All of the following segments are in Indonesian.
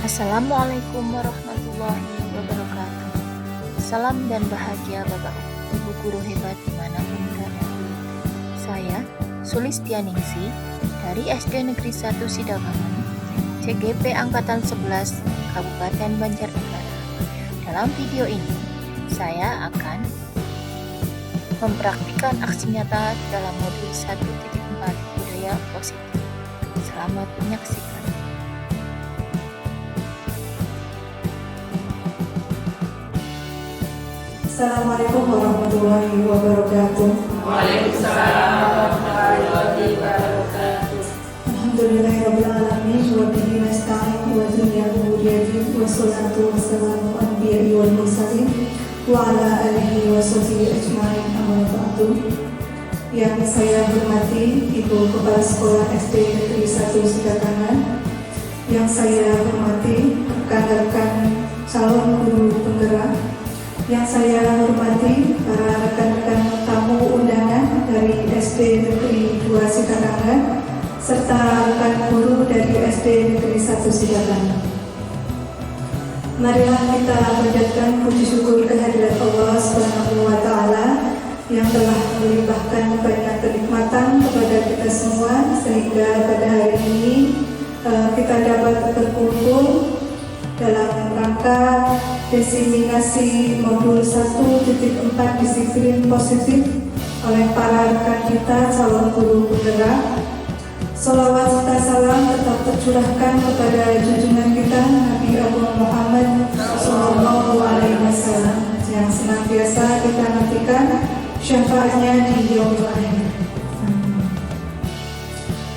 Assalamualaikum warahmatullahi wabarakatuh. Salam dan bahagia Bapak Ibu guru hebat dimanapun berada. Saya Sulistianingsih dari SD Negeri 1 Sidabangun, CGP Angkatan 11, Kabupaten Banjarnegara. Dalam video ini, saya akan mempraktikkan aksi nyata dalam modul 1.4 budaya positif. Selamat menyaksikan. Assalamualaikum warahmatullahi wabarakatuh. Waalaikumsalam warahmatullahi wabarakatuh. Alhamdulillahirabbil alamin wa bihi nasta'in wa dunyahu yadin wa salatu wassalamu anbiya'i wal mursalin wa ala alihi wa sahbihi ajma'in amma ba'du. Yang saya hormati Ibu Kepala Sekolah SD Negeri 1 Sidabangun, yang saya hormati rekan-rekan calon guru penggerak, yang saya hormati para rekan-rekan tamu undangan dari SD Negeri 2 Sidabangun serta rekan guru dari SD Negeri 1 Sidabangun. Marilah kita panjatkan puji syukur kehadirat Allah Subhanahu wa Ta'ala yang telah melimpahkan banyak kenikmatan kepada kita semua sehingga pada hari ini kita dapat berkumpul dalam rangka diseminasi modul 1.4 disiplin positif oleh para rekan kita calon guru penggerak. Salawat serta salam tetap tercurahkan kepada junjungan kita Nabi Agung Muhammad Sallallahu Alaihi Wasallam yang senantiasa kita nantikan syafaatnya di yaumil akhir.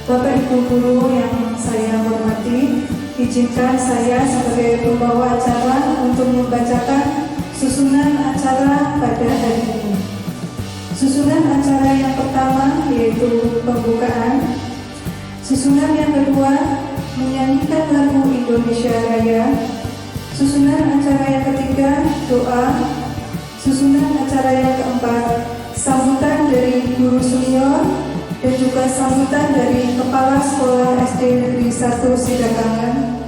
Bapak Ibu guru yang saya hormati, izinkan saya sebagai pembawa acara untuk membacakan susunan acara pada hari ini. Susunan acara yang pertama yaitu pembukaan. Susunan yang kedua menyanyikan lagu Indonesia Raya. Susunan acara yang ketiga doa. Susunan acara yang keempat sambutan dari guru senior dan juga sambutan dari Kepala Sekolah SD Negeri 1 Sidabangun.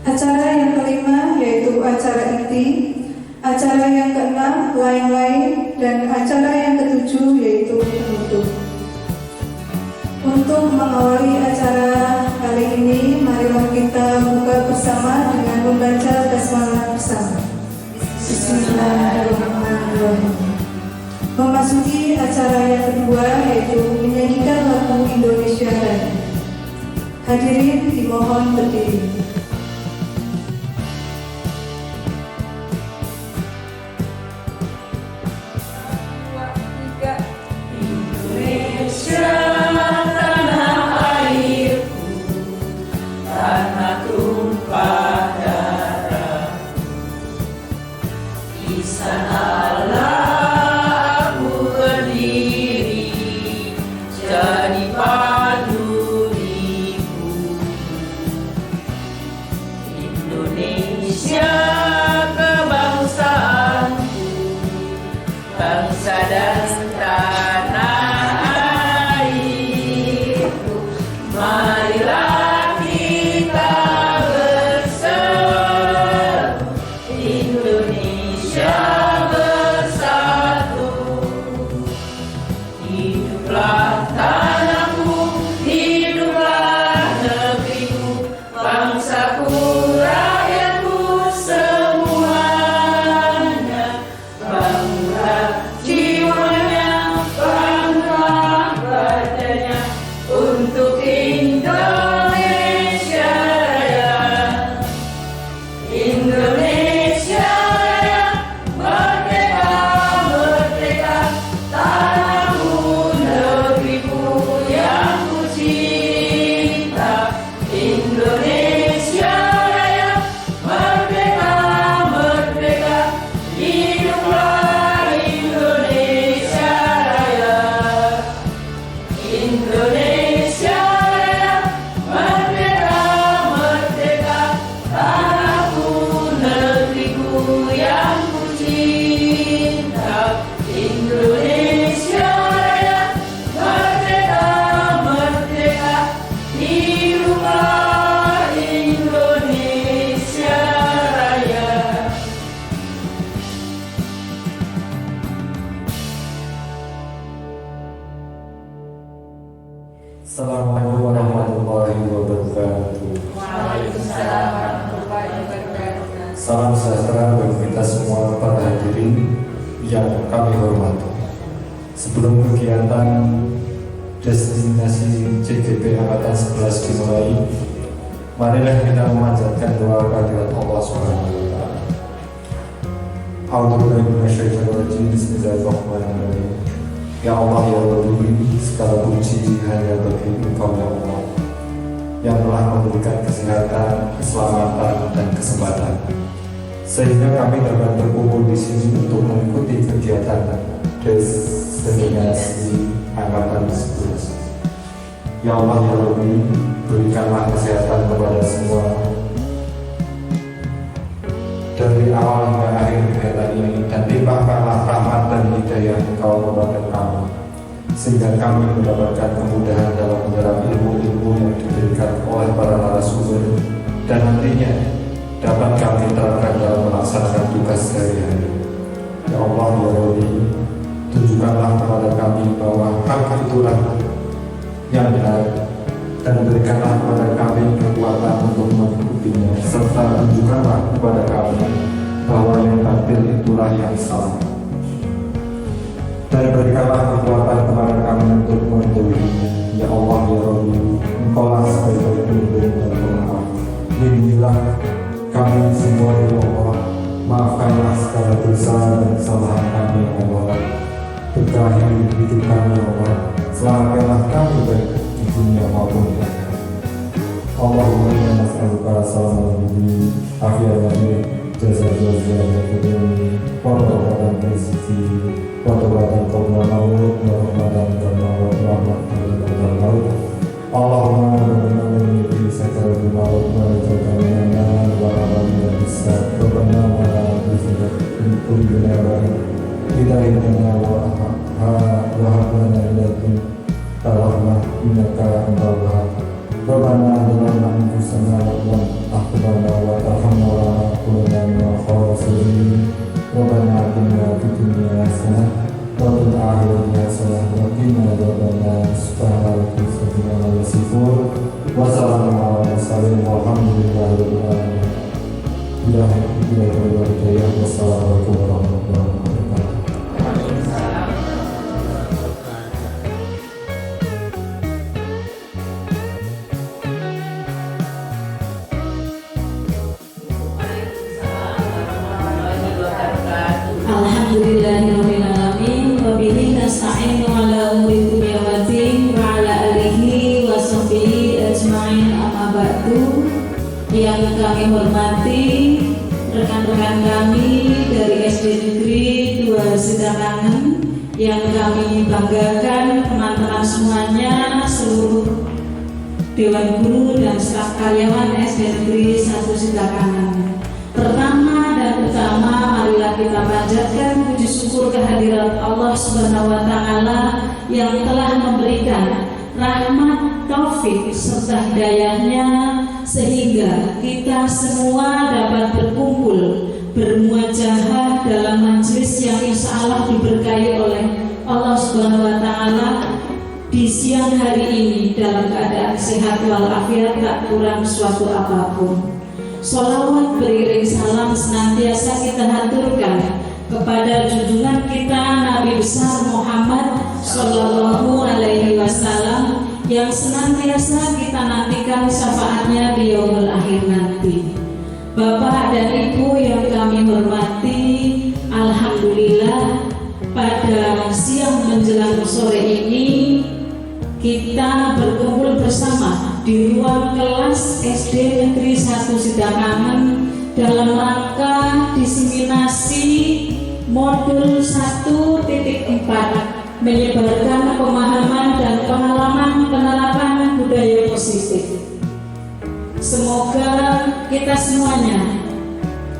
Acara yang kelima yaitu acara inti, acara yang keenam lain-lain, dan acara yang ketujuh yaitu penutup. Untuk mengawali acara kali ini, marilah kita buka bersama dengan membaca basmalah bersama. Bismillahirrahmanirrahim. Memasuki acara yang kedua yaitu menyanyikan lagu Indonesia Raya. Hadirin dimohon berdiri. Indonesia tanah airku, tanah tumpah darah, di sanalah aku berdiri, jadi paduriku. Indonesia kebangsaanku, bangsa dan tanah airku. Marilah kita bersatu, Indonesia bersatu. Hiduplah tanahku, hiduplah negeriku, bangsaku, rakyatku. Salam sejahtera bagi kita semua para hadirin yang kami hormati. Sebelum kegiatan destinasi CGP Angkatan 11 dimulai, marilah kita memanjatkan doa kehadirat Allah Subhanahu wa Ta'ala. A'udzubillahi minasyaitonir rajim. Bismillahirrahmanirrahim. Ya Allah ya Rabbi, segala puji hanya bagi Engkau ya Allah, yang telah memberikan kesehatan, keselamatan, dan kesempatan sehingga kami dapat berkumpul di sini untuk mengikuti kegiatan destinasi Angkatan 11. Ya Allah ya Rabbi, berikanlah kesehatan kepada semua dari awal hingga akhir kegiatan ini, dan limpahkanlah rahmat dan hidayah Engkau kepada kami, sehingga kami mendapatkan kemudahan dalam menyerap ilmu-ilmu yang diberikan oleh para narasumber, dan nantinya dapat kami terapkan dalam melaksanakan tugas sehari-hari. Ya Allah ya Rabbi, tunjukkanlah kepada kami bahwa hak itulah yang benar, dan berikanlah kepada kami kekuatan untuk mengikutinya, serta tunjukkanlah kepada kami bahwa yang batil itulah yang salah, dan berikanlah kekuatan kepada kami untuk menjauhinya. Ya Allah ya Rabbi, Engkaulah sebaik-baik pelindung dan pemaaf. Lindungilah kami semua ya Allah, maafkanlah segala dosa dan kesalahan kami ya Allah, berkahi hidup kami ya Allah, selamatkanlah kami baik di dunia maupun di akhirat. Allahumma inna nas'aluka salamun afiyatan jazaa-jazaa al-qudumi wa barakatan rizqi wa tawbatan qabla maut wa rahmatan qabla maut wa rahmatan qabla maut. Allahumma inna min sakal maut wa rajana wa rabbana bisa rabbana wa bisa kullina wa hidayatana wa hablana ilakum tarahmah innaka antal wahhab. Rabbana zalamna anfusana wa akhbarna wa tarhamna wa kunna minal khasirin. Rabbana atina fid dunya hasanah wa fil akhirati hasanah wa qina adzabannar. Subhanaka rabbana yasifun wa salamun alal mursalin walhamdulillahi rabbil alamin. Wassalamualaikum warahmatullahi wabarakatuh. Alhamdulillahirrahmanirrahim. Wabihi nasta'inu ala umri dunia waddin wa ala alihi wa sahbihi ajma'in, amma ba'du. Yang kami hormati rekan-rekan kami dari SD Negeri 2 Sidakangen, yang kami banggakan teman-teman semuanya, seluruh Dewan Guru dan staf karyawan SD Negeri 1 Sidakangen. Pertama dan utama, marilah kita panjatkan puji syukur kehadirat Allah Subhanahu wa Ta'ala yang telah memberikan rahmat, taufik serta hidayahnya, sehingga kita semua dapat berkumpul bermuajahah dalam majelis yang insya Allah diberkahi oleh Allah Subhanahu wa Ta'ala di siang hari ini dalam keadaan sehat walafiat, tak kurang suatu apapun. Sholawat beriring salam senantiasa kita haturkan kepada junjungan kita Nabi besar Muhammad Sallallahu Alaihi Wasallam, yang senantiasa kita nantikan syafaatnya di yaumul akhir nanti. Bapak dan Ibu yang kami hormati, alhamdulillah pada siang menjelang sore ini kita berkumpul bersama di ruang kelas SD Negeri 1 Sidakangen dalam rangka diseminasi modul 1.4, menyebarkan pemahaman dan pengalaman penerapan budaya positif. Semoga kita semuanya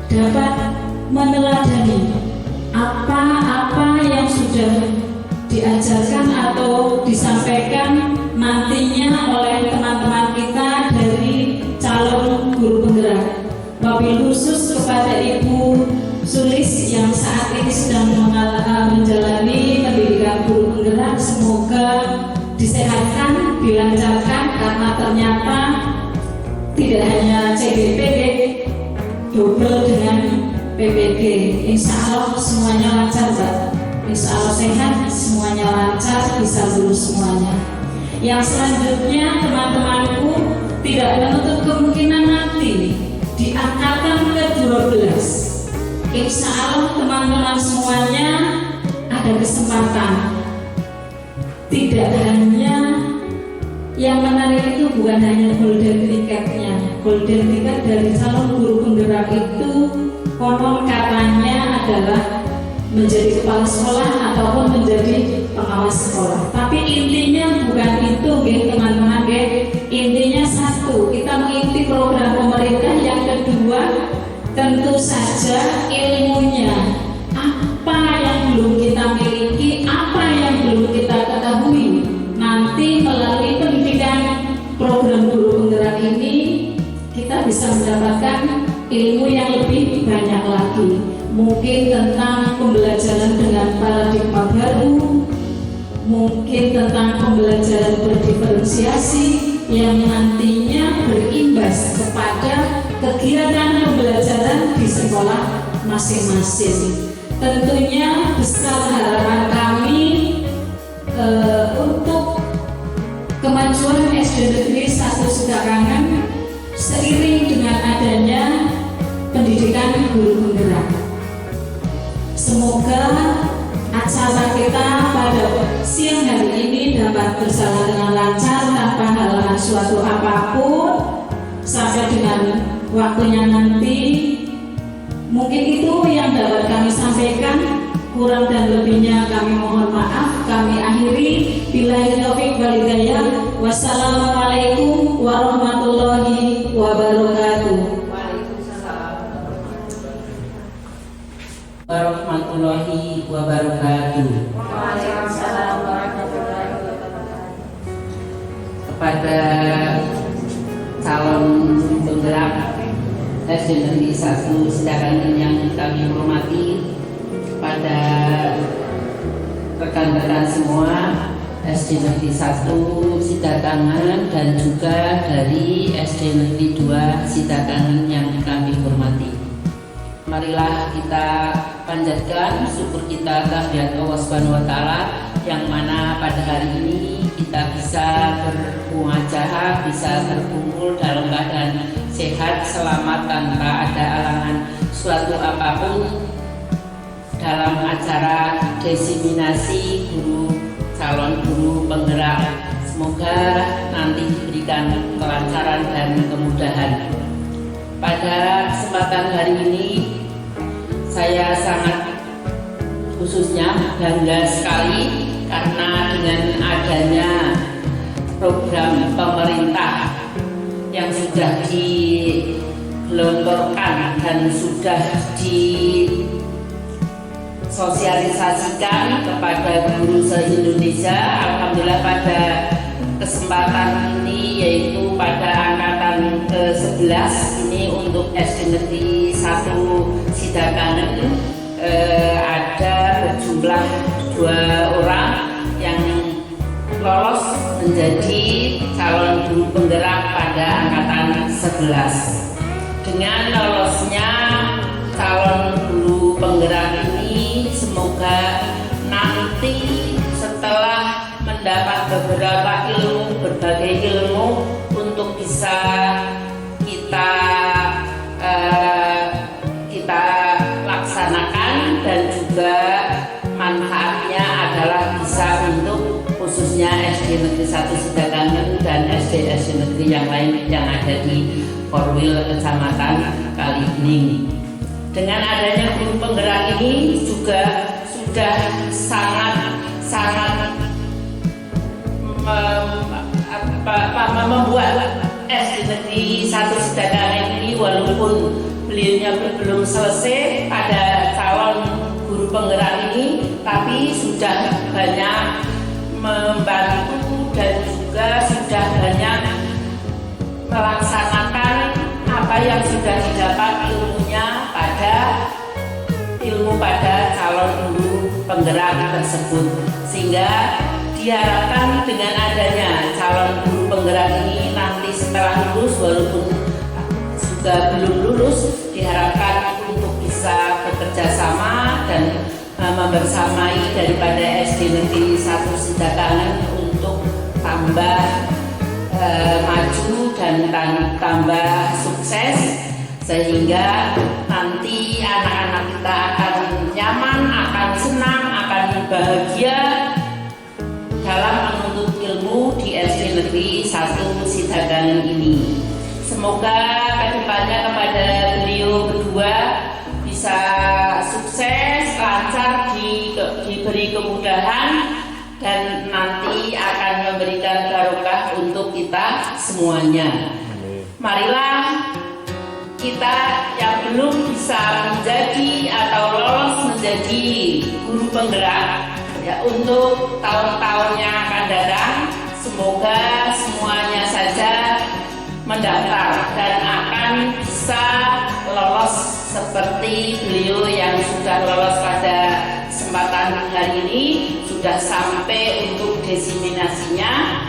dapat meneladani apa-apa yang sudah diajarkan atau disampaikan nantinya oleh teman-teman kita dari calon guru penggerak. Wabil khusus kepada Ibu Sulis yang saat ini sedang menjalani pendidikan guru penggerak, semoga disehatkan, dilancarkan, karena ternyata tidak hanya CBP, double dengan PPG. Insya Allah semuanya lancar, Mbak. Insya Allah sehat, semuanya lancar, bisa lulus semuanya. Yang selanjutnya teman-temanku tidak menutup kemungkinan nanti di angkatan ke-12. Insya Allah teman-teman semuanya ada kesempatan. Tidak hanya yang menarik itu bukan hanya golden tiketnya. Golden tiket dari calon guru penggerak itu konon katanya adalah menjadi kepala sekolah ataupun menjadi pengawas sekolah. Tapi intinya bukan itu, teman-teman. Intinya satu, kita mengikuti program pemerintah. Yang kedua, tentu saja ilmunya. Apa yang belum kita miliki, apa yang belum kita ketahui, nanti melalui pendidikan program guru penggerak ini kita bisa mendapatkan ilmu yang lebih banyak lagi. Mungkin tentang pembelajaran dengan paradigma baru, mungkin tentang pembelajaran berdiferensiasi yang nantinya berimbas kepada kegiatan pembelajaran di sekolah masing-masing. Tentunya besar harapan kami untuk kemajuan SD Negeri 1 Sidakangan seiring dengan adanya pendidikan guru penggerak. Semoga acara kita pada siang hari ini dapat berjalan dengan lancar tanpa halangan suatu apapun sampai dengan waktunya nanti. Mungkin itu yang dapat kami sampaikan. Kurang dan lebihnya kami mohon maaf. Kami akhiri. Billahi taufiq wal hidayah. Wassalamualaikum warahmatullahi wabarakatuh. Warahmatullahi wabarakatuh. Kepada calon penggerak SD Negeri 1 Sidakangan yang kami hormati, kepada rekan-rekan semua SD Negeri 1 Sidakangan dan juga dari SD Negeri 2 Sidakangan yang kami hormati. Marilah kita panjatkan syukur kita kehadirat Allah Subhanahu wa taala yang mana pada hari ini kita bisa bermuajahah, bisa berkumpul dalam keadaan sehat, selamat, tanpa ada halangan suatu apapun dalam acara desiminasi calon guru penggerak. Semoga nanti diberikan kelancaran dan kemudahan. Pada kesempatan hari ini saya sangat khususnya bangga sekali karena dengan adanya program pemerintah yang sudah digelontorkan dan sudah disosialisasikan kepada guru se-Indonesia. Alhamdulillah pada kesempatan ini, yaitu pada angkatan ke-11 ini untuk SD Negeri 1 Sidakangan, ada berjumlah 2 orang yang lolos menjadi calon guru penggerak pada angkatan 11. Dengan lolosnya calon guru penggerak ini, semoga nanti setelah mendapat berbagai ilmu untuk bisa kita laksanakan, dan juga manfaatnya adalah bisa untuk khususnya SD Negeri 1 Sidakangan dan SD Negeri yang lain yang ada di Korwil, Kecamatan Kalibening. Dengan adanya guru penggerak ini juga sudah sangat membuat SD Negeri 1 Sidakangan ini, walaupun beliaunya belum selesai pada calon guru penggerak ini, tapi sudah banyak membantu dan juga sudah banyak melaksanakan apa yang sudah didapat ilmu pada calon guru penggerak tersebut, sehingga diharapkan dengan adanya calon guru penggerak ini nanti setelah lulus, walaupun juga belum lulus, diharapkan untuk bisa membersamai daripada SD Negeri 1 Sidakangen untuk tambah maju dan tambah sukses, sehingga nanti anak-anak kita akan nyaman, akan senang, akan bahagia dalam menuntut ilmu di SD Negeri 1 Sidakangen ini. Semoga kedepannya kepada beliau berdua bisa sukses, lancar, diberi kemudahan, dan nanti akan memberikan barokah untuk kita semuanya. Marilah kita yang belum bisa menjadi atau lolos menjadi guru penggerak ya, untuk tahun-tahun yang akan datang, semoga semuanya saja mendaftar dan akan bisa lolos seperti beliau yang sudah lolos pada kesempatan hari ini, sudah sampai untuk desiminasinya,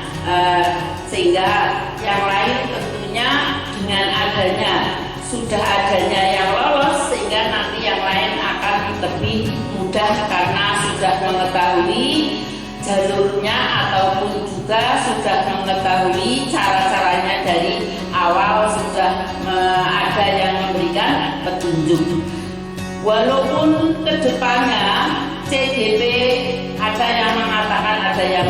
sehingga yang lain tentunya dengan sudah adanya yang lolos, sehingga nanti yang lain akan lebih mudah karena sudah mengetahui jalurnya ataupun juga sudah mengetahui cara-caranya dari awal, sudah ada yang memberikan petunjuk. Walaupun kedepannya CDP ada yang mengatakan ada yang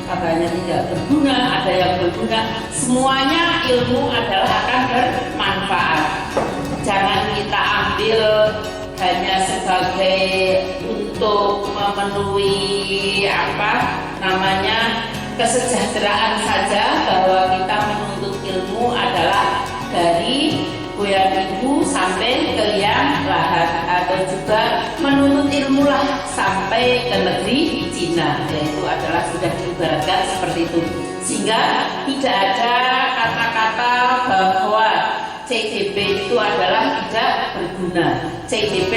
katanya tidak berguna, ada yang berguna, semuanya ilmu adalah akan bermanfaat. Jangan kita ambil hanya sebagai untuk memenuhi kesejahteraan saja, bahwa kita menuntut ilmu adalah dari goyang ibu sampai ke liang lahat, atau juga menuntut ilmulah sampai ke negeri Cina, yaitu adalah sudah diibaratkan seperti itu, sehingga tidak ada kata-kata bahwa CDP itu adalah tidak berguna. CDP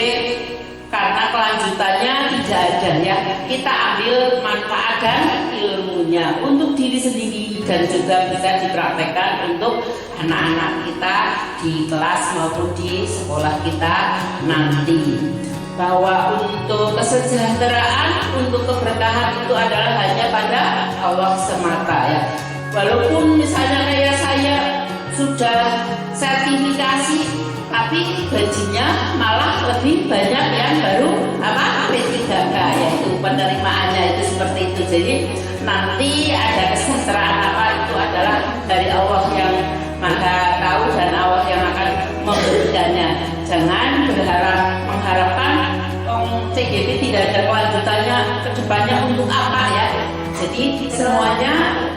karena kelanjutannya tidak ada ya, kita ambil manfaat dan ilmunya untuk diri sendiri dan juga bisa dipraktekkan untuk anak-anak kita di kelas maupun di sekolah kita nanti. Bahwa untuk kesejahteraan, untuk keberkahan itu adalah hanya pada Allah semata ya. Walaupun misalnya kayak saya sudah sertifikasi, tapi gajinya malah lebih banyak yang baru P3K, yaitu penerimaannya itu seperti itu. Jadi nanti ada kesejahteraan itu adalah dari Allah yang Maha Tahu dan Allah yang akan memberikannya. Jangan mengharapkan CGP tidak ada kelanjutannya kedepannya untuk apa ya. Jadi semuanya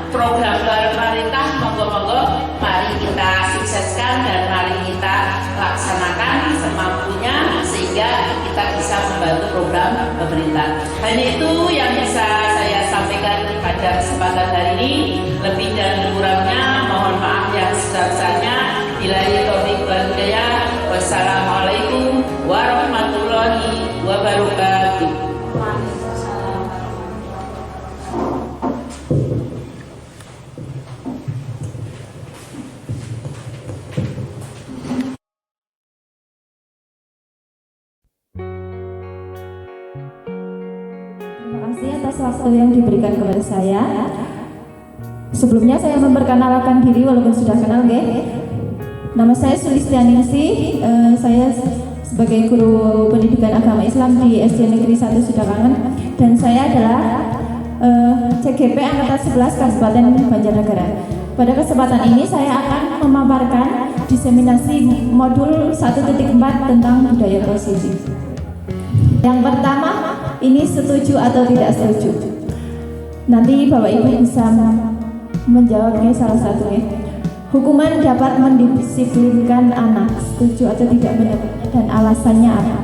program pemerintah monggo-monggo mari kita sukseskan dan mari kita laksanakan semampunya sehingga kita bisa membantu program pemerintah. Hanya itu yang bisa saya sampaikan pada kesempatan hari ini. Lebih dan kurangnya mohon maaf yang sebesar-besarnya. Billahi taufiq wal hidayah. Wassalamualaikum warahmatullahi wabarakatuh. Atas waktu yang diberikan kepada saya. Sebelumnya saya memperkenalkan diri walaupun sudah kenal Nama saya Sulistianingsih, saya sebagai guru pendidikan agama Islam di SD Negeri 1 Sidakangen, dan saya adalah CGP Angkatan 11 Kabupaten Banjarnegara. Pada kesempatan ini saya akan memaparkan diseminasi modul 1.4 tentang budaya positif. Yang pertama, ini setuju atau tidak setuju. Nanti Bapak Ibu bisa menjawabnya salah satunya. Hukuman dapat mendisiplinkan anak, setuju atau tidak menurutnya, dan alasannya apa?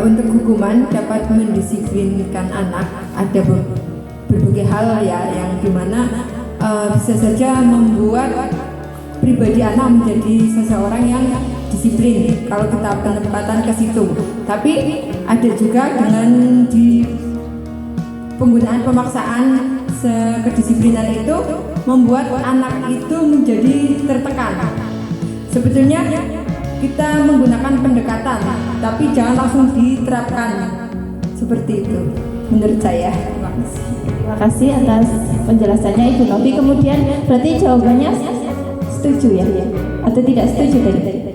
Untuk hukuman dapat mendisiplinkan anak ada berbagai hal ya, yang dimana bisa saja membuat pribadi anak menjadi seseorang yang disiplin kalau kita penempatan ke situ. Tapi ada juga dengan di penggunaan pemaksaan kedisiplinan itu membuat anak itu menjadi tertekan. Sebetulnya kita menggunakan pendekatan, tapi jangan langsung diterapkan seperti itu menurut saya. Terima kasih. Terima kasih atas penjelasannya Ibu Novi. Kemudian berarti jawabannya setuju ya? Atau tidak setuju tadi?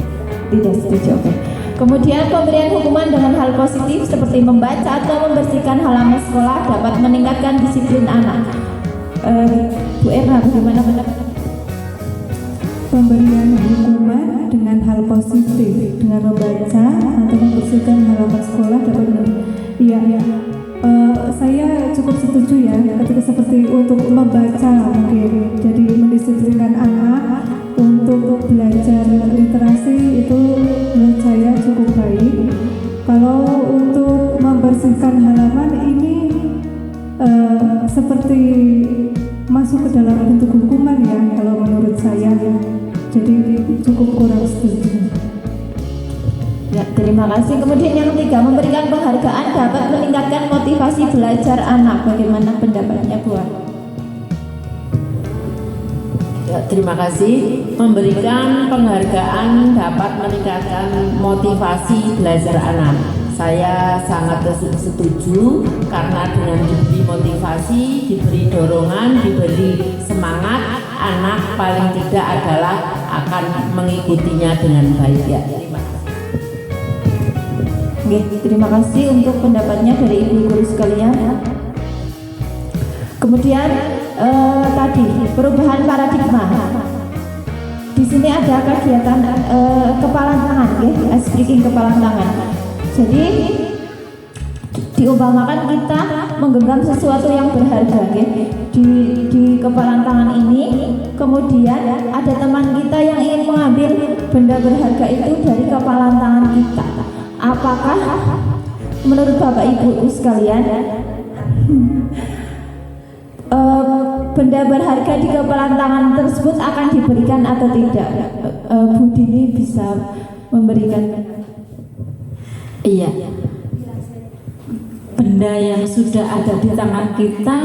Tidak setuju, oke. Kemudian pemberian hukuman dengan hal positif seperti membaca atau membersihkan halaman sekolah dapat meningkatkan disiplin anak. Bu Erna, bagaimana pendapat? Pemberian hukuman dengan hal positif, dengan membaca atau membersihkan halaman sekolah dapat saya cukup setuju ya, ketika seperti untuk membaca mungkin, jadi mendisiplinkan anak untuk belajar literasi itu menurut saya cukup baik. Kalau untuk membersihkan halaman ini seperti masuk ke dalam bentuk hukuman ya, kalau menurut saya, jadi cukup kurang setuju. Ya, terima kasih. Kemudian yang ketiga, memberikan penghargaan dapat meningkatkan motivasi belajar anak. Bagaimana pendapatnya, Bu? Ya, terima kasih. Memberikan penghargaan dapat meningkatkan motivasi belajar anak. Saya sangat setuju karena dengan diberi motivasi, diberi dorongan, diberi semangat, anak paling tidak adalah akan mengikutinya dengan baik. Ya, terima kasih. Oke, terima kasih untuk pendapatnya dari Ibu guru sekalian. Kemudian tadi perubahan paradigma. Di sini ada kegiatan kepalan tangan, ya, ice breaking kepalan tangan. Jadi diumpamakan kita menggenggam sesuatu yang berharga, ya, di kepalan tangan ini. Kemudian ada teman kita yang ingin mengambil benda berharga itu dari kepalan tangan kita. Apakah menurut Bapak Ibu sekalian benda berharga di kepalan tangan tersebut akan diberikan atau tidak? Bu Dini bisa memberikan. Iya. Benda yang sudah ada di tangan kita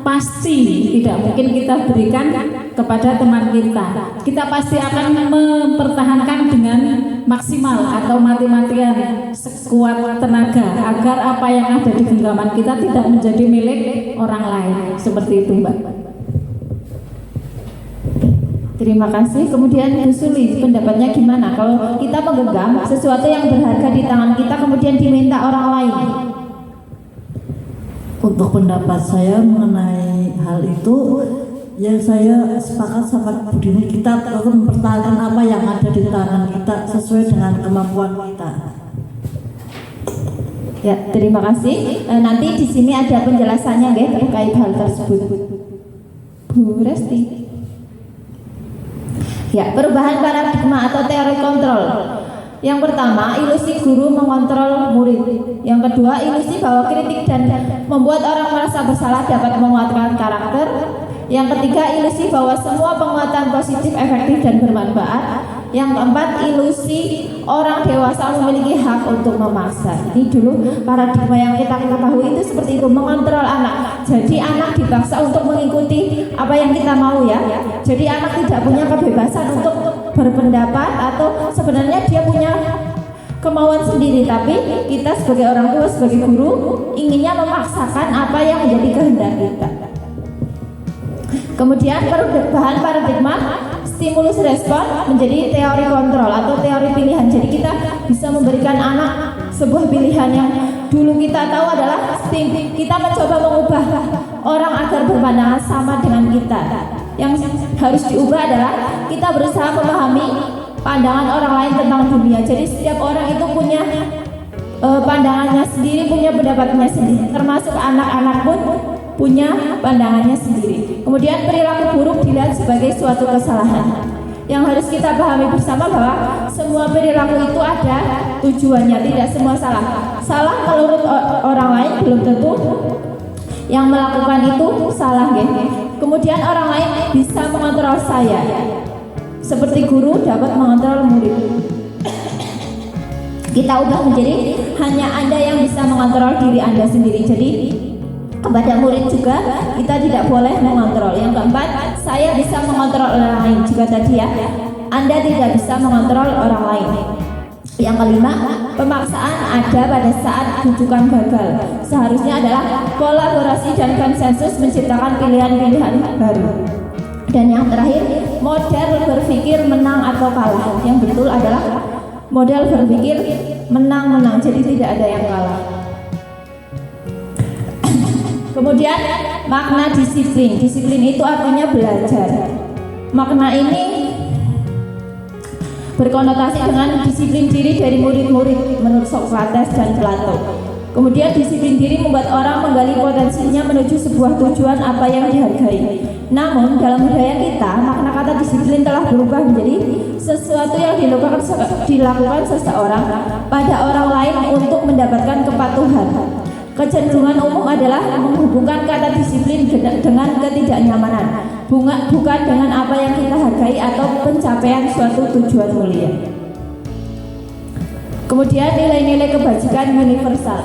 pasti tidak mungkin kita berikan kepada teman kita. Kita pasti akan mempertahankan dengan maksimal atau mati-matian sekuat tenaga agar apa yang ada di genggaman kita tidak menjadi milik orang lain. Seperti itu, Mbak. Terima kasih. Kemudian Bu Suli, pendapatnya gimana kalau kita menggenggam sesuatu yang berharga di tangan kita kemudian diminta orang lain? Untuk pendapat saya mengenai hal itu, ya saya sepakat sama Bu Dini, kita perlu mempertahankan apa yang ada di tangan kita sesuai dengan kemampuan kita. Ya, terima kasih. Nanti di sini ada penjelasannya, ya, terkait hal tersebut. Bu Resti. Ya, perubahan paradigma atau teori kontrol. Yang pertama, ilusi guru mengontrol murid. Yang kedua, ilusi bahwa kritik dan membuat orang merasa bersalah dapat menguatkan karakter. Yang ketiga, ilusi bahwa semua penguatan positif efektif dan bermanfaat. Yang keempat, ilusi orang dewasa memiliki hak untuk memaksa. Ini dulu paradigma yang kita ketahui itu seperti itu, mengontrol anak. Jadi anak dipaksa untuk mengikuti apa yang kita mau, ya. Jadi anak tidak punya kebebasan untuk berpendapat atau sebenarnya dia punya kemauan sendiri, tapi kita sebagai orang tua, sebagai guru inginnya memaksakan apa yang menjadi kehendak kita. Kemudian perubahan paradigma stimulus respon menjadi teori kontrol atau teori pilihan. Jadi kita bisa memberikan anak sebuah pilihan yang dulu kita tahu adalah kita mencoba mengubah orang agar berpandangan sama dengan kita. Yang harus diubah adalah kita berusaha memahami pandangan orang lain tentang dunia. Jadi setiap orang itu punya pandangannya sendiri, punya pendapatnya sendiri. Termasuk anak-anak pun punya pandangannya sendiri. Kemudian perilaku buruk dilihat sebagai suatu kesalahan. Yang harus kita pahami bersama bahwa semua perilaku itu ada tujuannya, tidak semua salah. Salah menurut orang lain belum tentu yang melakukan itu salah, ya. Kemudian orang lain bisa mengontrol saya, seperti guru dapat mengontrol murid. Kita ubah menjadi hanya Anda yang bisa mengontrol diri Anda sendiri. Jadi kepada murid juga kita tidak boleh mengontrol. Yang keempat, saya bisa mengontrol orang lain. Juga tadi, ya, Anda tidak bisa mengontrol orang lain. Yang kelima, pemaksaan ada pada saat rujukan gagal. Seharusnya adalah kolaborasi dan konsensus menciptakan pilihan-pilihan baru. Dan yang terakhir, model berpikir menang atau kalah. Yang betul adalah model berpikir menang-menang, jadi tidak ada yang kalah. Kemudian makna disiplin. Disiplin itu artinya belajar. Makna ini berkonotasi dengan disiplin diri dari murid-murid menurut Sokrates dan Plato. Kemudian disiplin diri membuat orang menggali potensinya menuju sebuah tujuan apa yang dihargai. Namun dalam budaya kita, makna kata disiplin telah berubah menjadi sesuatu yang dilakukan seseorang pada orang lain untuk mendapatkan kepatuhan. Kecenderungan umum adalah menghubungkan kata disiplin dengan ketidaknyamanan, bukan dengan apa yang kita hargai atau pencapaian suatu tujuan mulia. Kemudian nilai-nilai kebajikan universal.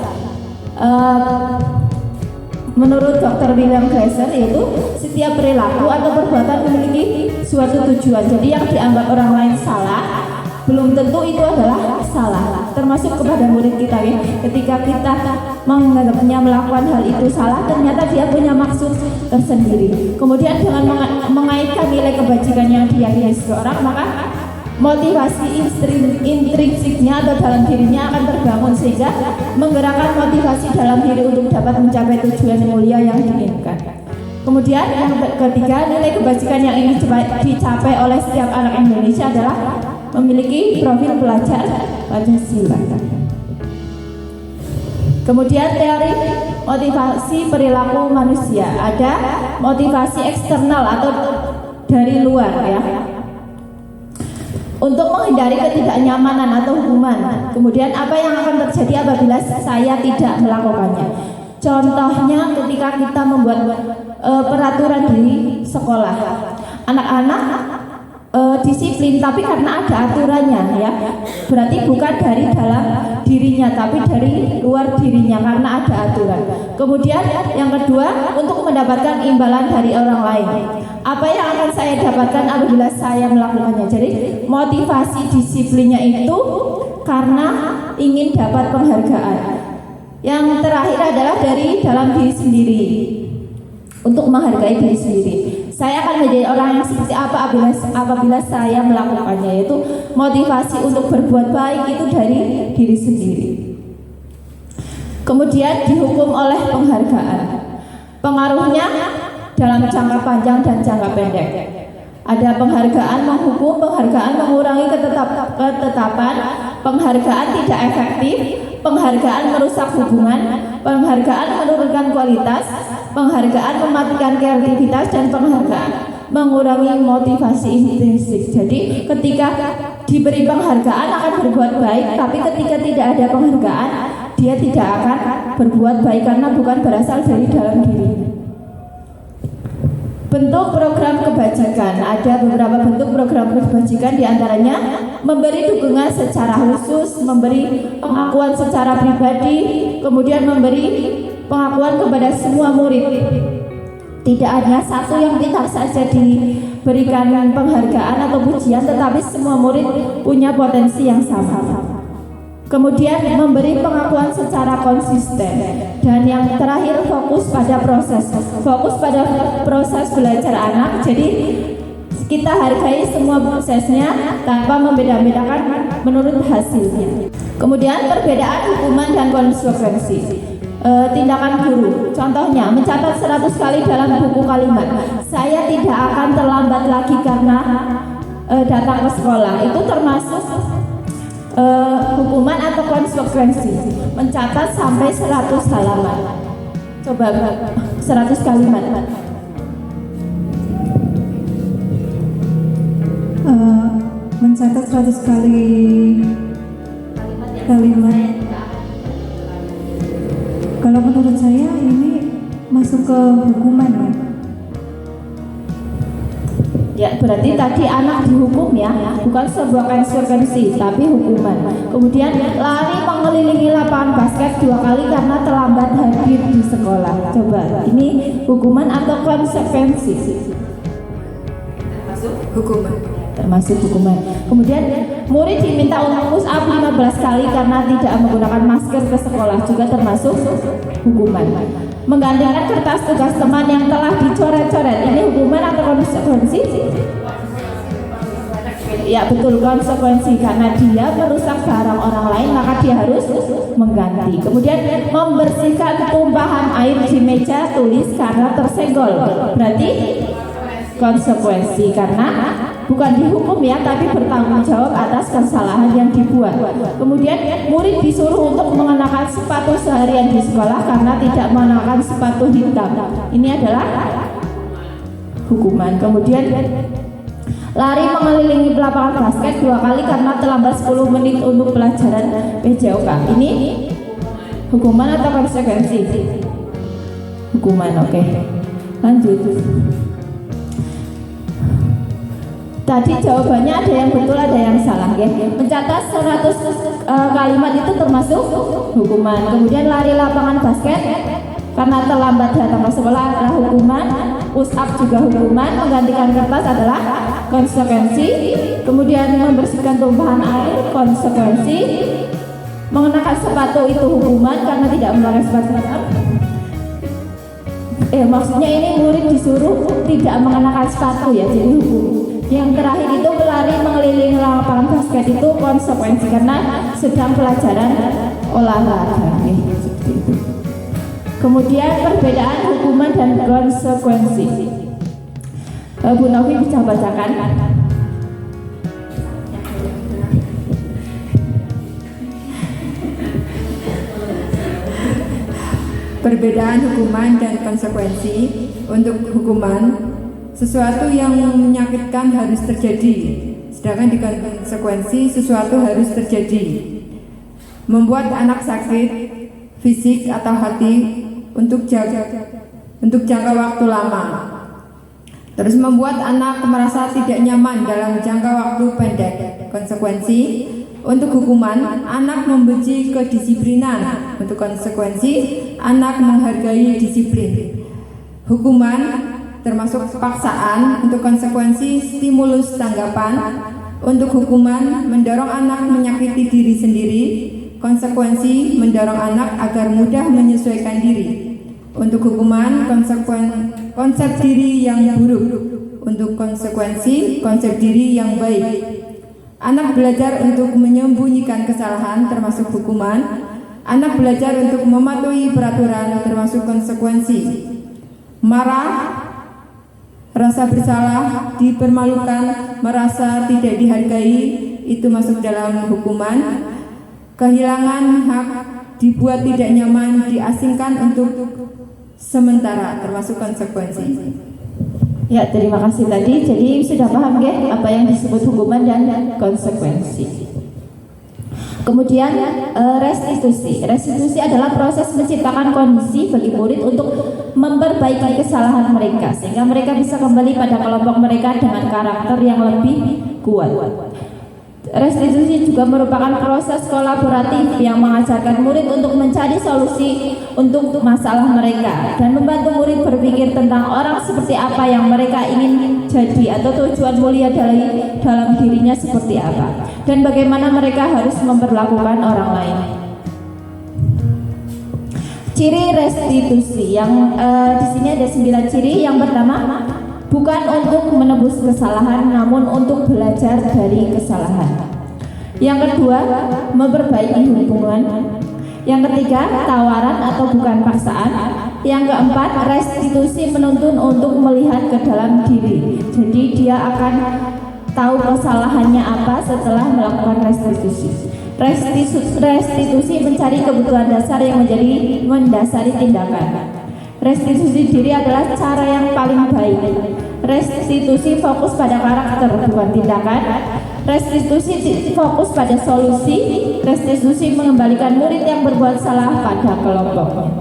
Menurut Dr. William Glasser, yaitu setiap perilaku atau perbuatan memiliki suatu tujuan. Jadi yang dianggap orang lain salah, belum tentu itu adalah salah. Termasuk kepada murid kita ya. Ketika kita menganggapnya melakukan hal itu salah, ternyata dia punya maksud tersendiri. Kemudian dengan mengaitkan nilai kebajikan yang diyakini seseorang, maka motivasi intrinsiknya atau dalam dirinya akan terbangun sehingga menggerakkan motivasi dalam diri untuk dapat mencapai tujuan mulia yang diinginkan. Kemudian yang ketiga, nilai kebajikan yang ingin dicapai oleh setiap anak Indonesia adalah memiliki profil pelajar Pancasila. Kemudian teori motivasi perilaku manusia. Ada motivasi eksternal atau dari luar ya, untuk menghindari ketidaknyamanan atau hukuman. Kemudian apa yang akan terjadi apabila saya tidak melakukannya? Contohnya ketika kita membuat peraturan di sekolah, anak-anak disiplin tapi karena ada aturannya ya, berarti bukan dari dalam dirinya tapi dari luar dirinya karena ada aturan. Kemudian yang kedua, untuk mendapatkan imbalan dari orang lain. Apa yang akan saya dapatkan apabila saya melakukannya? Jadi motivasi disiplinnya itu karena ingin dapat penghargaan. Yang terakhir adalah dari dalam diri sendiri, untuk menghargai diri sendiri. Saya akan menjadi orang yang seperti apa apabila saya melakukannya, yaitu motivasi untuk berbuat baik itu dari diri sendiri. Kemudian dihukum oleh penghargaan. Pengaruhnya dalam jangka panjang dan jangka pendek. Ada penghargaan menghukum, penghargaan mengurangi ketetapan, penghargaan tidak efektif, penghargaan merusak hubungan, penghargaan menurunkan kualitas, penghargaan mematikan kreativitas, dan penghargaan mengurangi motivasi intrinsik. Jadi ketika diberi penghargaan akan berbuat baik, tapi ketika tidak ada penghargaan dia tidak akan berbuat baik karena bukan berasal dari dalam diri. Bentuk program kebajikan. Ada beberapa bentuk program kebajikan, diantaranya memberi dukungan secara khusus, memberi pengakuan secara pribadi, kemudian memberi pengakuan kepada semua murid. Tidak hanya satu yang pintar saja diberikan penghargaan atau pujian, tetapi semua murid punya potensi yang sama. Kemudian memberi pengakuan secara konsisten. Dan yang terakhir, fokus pada proses belajar anak. Jadi kita hargai semua prosesnya tanpa membeda-bedakan menurut hasilnya. Kemudian perbedaan hukuman dan konsekuensi. Tindakan guru, contohnya mencatat 100 kali dalam buku kalimat, saya tidak akan terlambat lagi karena datang ke sekolah. Itu termasuk hukuman atau konsekuensi. Mencatat sampai 100 halaman. Coba 100 kalimat. Mencatat 100 kali kalimat. Kalau menurut saya ini masuk ke hukuman ya. Ya, berarti tadi anak dihukum ya, bukan sebuah konsekuensi, tapi hukuman. Kemudian lari mengelilingi lapangan basket 2 kali karena terlambat hadir di sekolah. Coba, ini hukuman atau konsekuensi? Masuk hukuman. termasuk hukuman. Kemudian murid diminta untuk push up 15 kali karena tidak menggunakan masker ke sekolah, juga termasuk hukuman. Menggantikan kertas tugas teman yang telah dicoret-coret, ini hukuman atau konsekuensi? Ya betul, konsekuensi, karena dia merusak barang orang lain maka dia harus mengganti. Kemudian membersihkan tumpahan air di meja tulis karena tersenggol, berarti konsekuensi karena bukan dihukum ya, tapi bertanggung jawab atas kesalahan yang dibuat. Kemudian murid disuruh untuk mengenakan sepatu seharian di sekolah karena tidak mengenakan sepatu hitam, ini adalah hukuman. Kemudian lari mengelilingi lapangan basket 2 kali karena terlambat 10 menit untuk pelajaran PJOK, ini hukuman atau konsekuensi? Hukuman, oke. Lanjut. Tadi jawabannya ada yang betul, ada yang salah ya. Mencatat 100 kalimat itu termasuk hukuman. Kemudian lari lapangan basket karena terlambat datang ke sekolah adalah hukuman. Push up juga hukuman. Menggantikan kertas adalah konsekuensi. Kemudian membersihkan tumpahan air konsekuensi. Mengenakan sepatu itu hukuman karena tidak memakai sepatu hitam. Maksudnya ini murid disuruh tidak mengenakan sepatu ya, jadi hukum. Yang terakhir itu berlari mengelilingi lapangan basket itu konsekuensi karena sedang pelajaran olahraga. Seperti itu. Kemudian perbedaan hukuman dan konsekuensi. Bu Novi bisa bacakan. Perbedaan hukuman dan konsekuensi. Untuk hukuman, sesuatu yang menyakitkan harus terjadi, sedangkan di konsekuensi sesuatu harus terjadi. Membuat anak sakit fisik atau hati untuk jangka waktu lama. Terus membuat anak merasa tidak nyaman dalam jangka waktu pendek. Konsekuensi. Untuk hukuman, anak membenci kedisiplinan. Untuk konsekuensi, anak menghargai disiplin. Hukuman termasuk paksaan. Untuk konsekuensi, stimulus tanggapan. Untuk hukuman, mendorong anak menyakiti diri sendiri. Konsekuensi, mendorong anak agar mudah menyesuaikan diri. Untuk hukuman, konsep diri yang buruk. Untuk konsekuensi, konsep diri yang baik. Anak belajar untuk menyembunyikan kesalahan termasuk hukuman. Anak belajar untuk mematuhi peraturan termasuk konsekuensi. Marah, rasa bersalah, dipermalukan, merasa tidak dihargai, itu masuk dalam hukuman. Kehilangan hak, dibuat tidak nyaman, diasingkan untuk sementara, termasuk konsekuensi. Ya, terima kasih tadi. Jadi sudah paham ya apa yang disebut hukuman dan konsekuensi. Kemudian restitusi. Restitusi adalah proses menciptakan kondisi bagi murid untuk memperbaiki kesalahan mereka sehingga mereka bisa kembali pada kelompok mereka dengan karakter yang lebih kuat. Restitusi juga merupakan proses kolaboratif yang mengajarkan murid untuk mencari solusi untuk masalah mereka dan membantu murid berpikir tentang orang seperti apa yang mereka ingin jadi atau tujuan mulia dalam dirinya seperti apa dan bagaimana mereka harus memperlakukan orang lain. Ciri restitusi yang di sini ada 9 ciri. Yang pertama, bukan untuk menebus kesalahan namun untuk belajar dari kesalahan. Yang kedua, memperbaiki hubungan. Yang ketiga, tawaran atau bukan paksaan. Yang keempat, restitusi menuntun untuk melihat ke dalam diri. Jadi dia akan tahu kesalahannya apa setelah melakukan restitusi. Restitusi mencari kebutuhan dasar yang menjadi mendasari tindakan. Restitusi diri adalah cara yang paling baik. Restitusi fokus pada karakter bukan tindakan. Restitusi fokus pada solusi. Restitusi mengembalikan murid yang berbuat salah pada kelompoknya.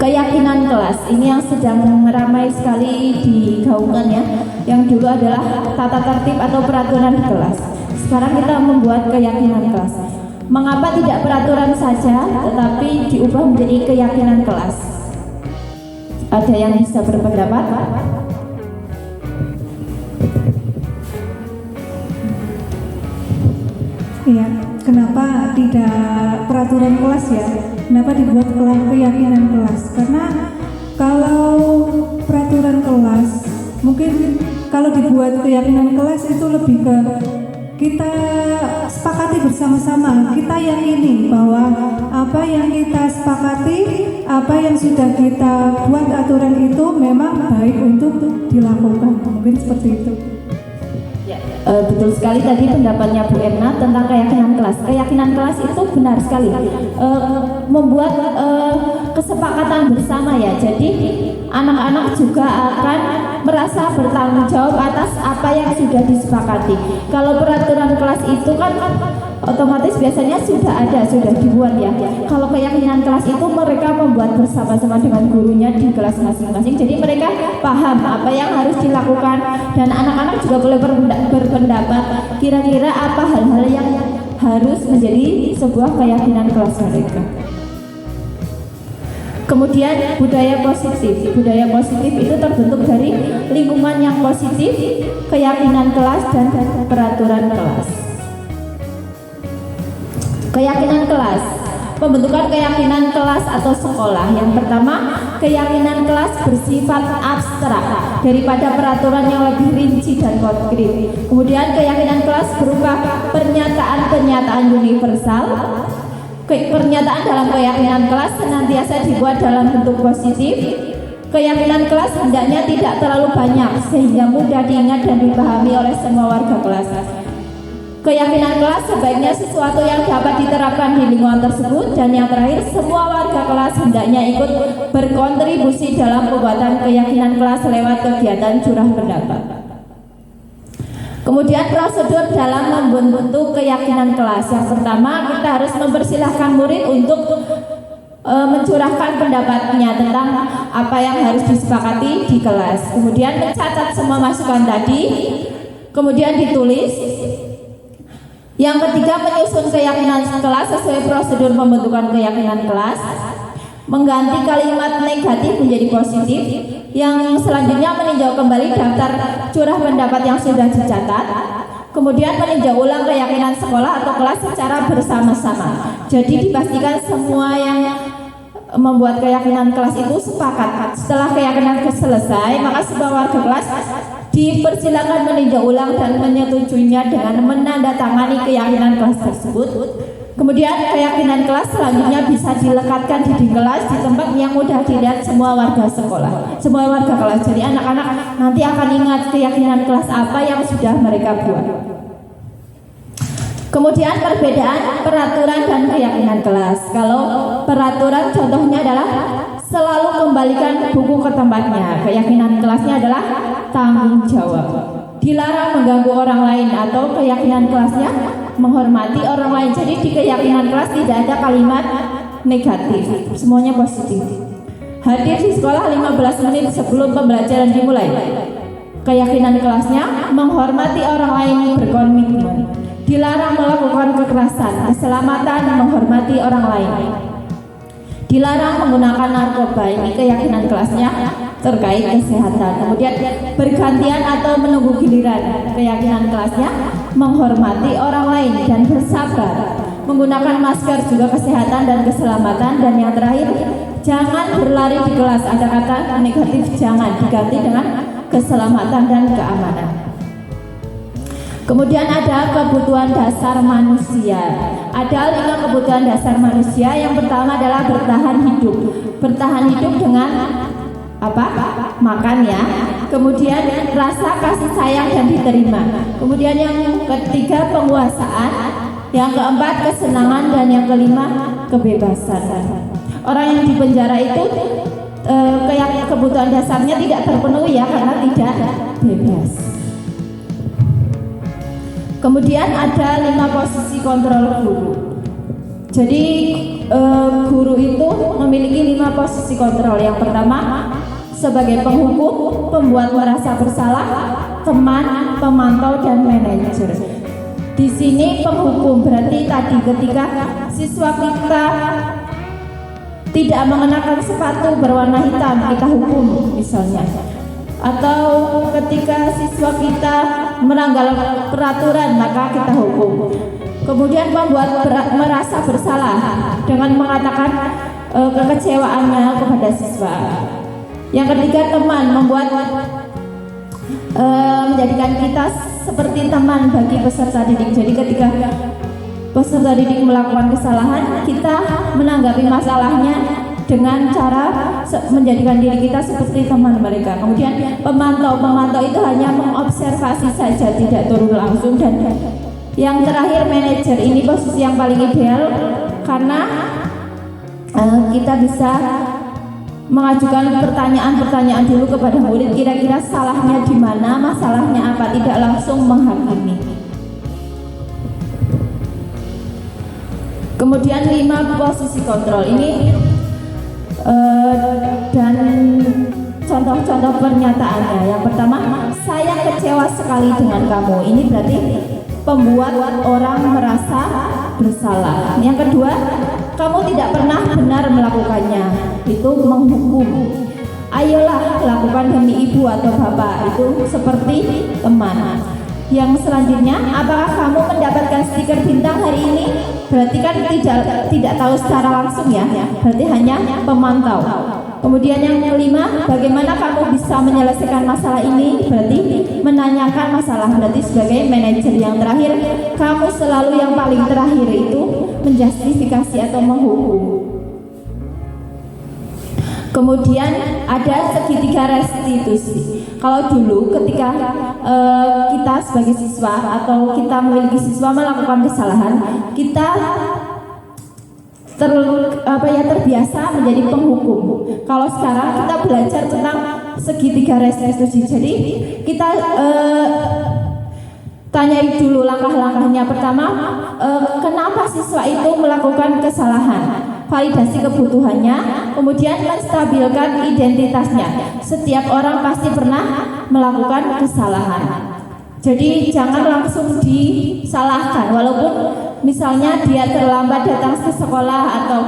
Keyakinan kelas ini yang sedang ramai sekali digaungkan ya. Yang dulu adalah tata tertib atau peraturan di kelas. Sekarang kita membuat keyakinan kelas. Mengapa tidak peraturan saja tetapi diubah menjadi keyakinan kelas? Ada yang bisa berpendapat? Ya, kenapa tidak peraturan kelas ya? Kenapa dibuat keyakinan kelas? Karena kalau peraturan kelas, mungkin kalau dibuat keyakinan kelas itu lebih ke kita sepakati bersama-sama, kita yakini bahwa apa yang kita sepakati, apa yang sudah kita buat aturan itu memang baik untuk dilakukan. Mungkin seperti itu. Betul sekali tadi pendapatnya Bu Erna tentang keyakinan kelas. Keyakinan kelas itu benar sekali, membuat kesepakatan bersama ya. Jadi anak-anak juga akan merasa bertanggung jawab atas apa yang sudah disepakati. Kalau peraturan kelas itu kan otomatis biasanya sudah dibuat ya. Kalau keyakinan kelas itu mereka membuat bersama-sama dengan gurunya di kelas masing-masing. Jadi mereka paham apa yang harus dilakukan dan anak-anak juga boleh berpendapat kira-kira apa hal-hal yang harus menjadi sebuah keyakinan kelas mereka. Kemudian budaya positif. Budaya positif itu terbentuk dari lingkungan yang positif, keyakinan kelas dan peraturan kelas. Keyakinan kelas, pembentukan keyakinan kelas atau sekolah. Yang pertama, keyakinan kelas bersifat abstrak daripada peraturan yang lebih rinci dan konkret. Kemudian keyakinan kelas berupa pernyataan-pernyataan universal. Pernyataan dalam keyakinan kelas senantiasa dibuat dalam bentuk positif. Keyakinan kelas hendaknya tidak terlalu banyak sehingga mudah diingat dan dipahami oleh semua warga kelas. Keyakinan kelas sebaiknya sesuatu yang dapat diterapkan di lingkungan tersebut. Dan yang terakhir, semua warga kelas hendaknya ikut berkontribusi dalam pembuatan keyakinan kelas lewat kegiatan curah pendapat. Kemudian prosedur dalam membentuk keyakinan kelas. Yang pertama, kita harus mempersilahkan murid untuk mencurahkan pendapatnya tentang apa yang harus disepakati di kelas. Kemudian mencatat semua masukan tadi, kemudian ditulis. Yang ketiga, menyusun keyakinan kelas sesuai prosedur pembentukan keyakinan kelas. Mengganti kalimat negatif menjadi positif. Yang selanjutnya meninjau kembali daftar curah pendapat yang sudah dicatat. Kemudian meninjau ulang keyakinan sekolah atau kelas secara bersama-sama. Jadi dipastikan semua yang membuat keyakinan kelas itu sepakat. Setelah keyakinan selesai, maka semua warga kelas dipersilakan meninjau ulang dan menyetujuinya dengan menandatangani keyakinan kelas tersebut. Kemudian keyakinan kelas selanjutnya bisa dilekatkan di dinding kelas di tempat yang mudah dilihat semua warga sekolah, semua warga kelas. Jadi anak-anak nanti akan ingat keyakinan kelas apa yang sudah mereka buat. Kemudian perbedaan peraturan dan keyakinan kelas. Kalau peraturan contohnya adalah selalu kembalikan buku ke tempatnya. Keyakinan kelasnya adalah tanggung jawab. Dilarang mengganggu orang lain, atau keyakinan kelasnya menghormati orang lain. Jadi di keyakinan kelas tidak ada kalimat negatif, semuanya positif. Hadir di sekolah 15 menit sebelum pembelajaran dimulai. Keyakinan kelasnya menghormati orang lain, berkomitmen. Dilarang melakukan kekerasan, keselamatan, menghormati orang lain. Dilarang menggunakan narkoba, ini keyakinan kelasnya terkait kesehatan. Kemudian bergantian atau menunggu giliran, keyakinan kelasnya menghormati orang lain dan bersabar. Menggunakan masker juga kesehatan dan keselamatan. Dan yang terakhir, jangan berlari di kelas, ada kata negatif jangan, diganti dengan keselamatan dan keamanan. Kemudian ada kebutuhan dasar manusia. Ada 5 kebutuhan dasar manusia. Yang pertama adalah bertahan hidup. Bertahan hidup dengan apa? Makan ya. Kemudian rasa kasih sayang dan diterima. Kemudian yang ketiga penguasaan. Yang keempat kesenangan. Dan yang kelima kebebasan. Orang yang di penjara itu kebutuhan dasarnya tidak terpenuhi ya, karena tidak bebas. Kemudian ada 5 posisi kontrol guru. Jadi guru itu memiliki 5 posisi kontrol. Yang pertama sebagai penghukum, pembuat merasa bersalah, teman, pemantau, dan manajer. Di sini penghukum berarti tadi ketika siswa kita tidak mengenakan sepatu berwarna hitam, kita hukum misalnya. Atau ketika siswa kita melanggar peraturan, maka kita hukum. Kemudian membuat merasa bersalah dengan mengatakan kekecewaannya kepada siswa. Yang ketiga, teman, membuat menjadikan kita seperti teman bagi peserta didik. Jadi ketika peserta didik melakukan kesalahan, kita menanggapi masalahnya dengan cara menjadikan diri kita seperti teman mereka. Kemudian pemantau itu hanya mengobservasi saja, tidak turun langsung. Dan yang terakhir, manajer, ini posisi yang paling ideal karena kita bisa mengajukan pertanyaan-pertanyaan dulu kepada murid, kira-kira salahnya di mana, masalahnya apa, tidak langsung menghakimi. Kemudian 5, posisi kontrol. Ini dan contoh-contoh pernyataannya. Yang pertama, saya kecewa sekali dengan kamu. Ini berarti pembuat orang merasa bersalah. Yang kedua, kamu tidak pernah benar melakukannya. Itu menghukum. Ayolah lakukan demi ibu atau bapak. Itu seperti teman. Yang selanjutnya, apakah kamu mendapatkan stiker bintang hari ini? Berarti kan tidak tahu secara langsung ya, berarti hanya pemantau. Kemudian yang kelima, bagaimana kamu bisa menyelesaikan masalah ini? Berarti menanyakan masalah, berarti sebagai manajer. Yang terakhir, kamu selalu yang paling terakhir, itu menjustifikasi atau menghukum. Kemudian ada segitiga restitusi. Kalau dulu ketika kita sebagai siswa atau kita memiliki siswa melakukan kesalahan, kita terbiasa menjadi penghukum. Kalau sekarang kita belajar tentang segitiga restitusi. Jadi kita tanyai dulu langkah-langkahnya. Pertama, kenapa siswa itu melakukan kesalahan? Validasi kebutuhannya, kemudian menstabilkan identitasnya. Setiap orang pasti pernah melakukan kesalahan. Jadi jangan langsung disalahkan, walaupun misalnya dia terlambat datang ke sekolah atau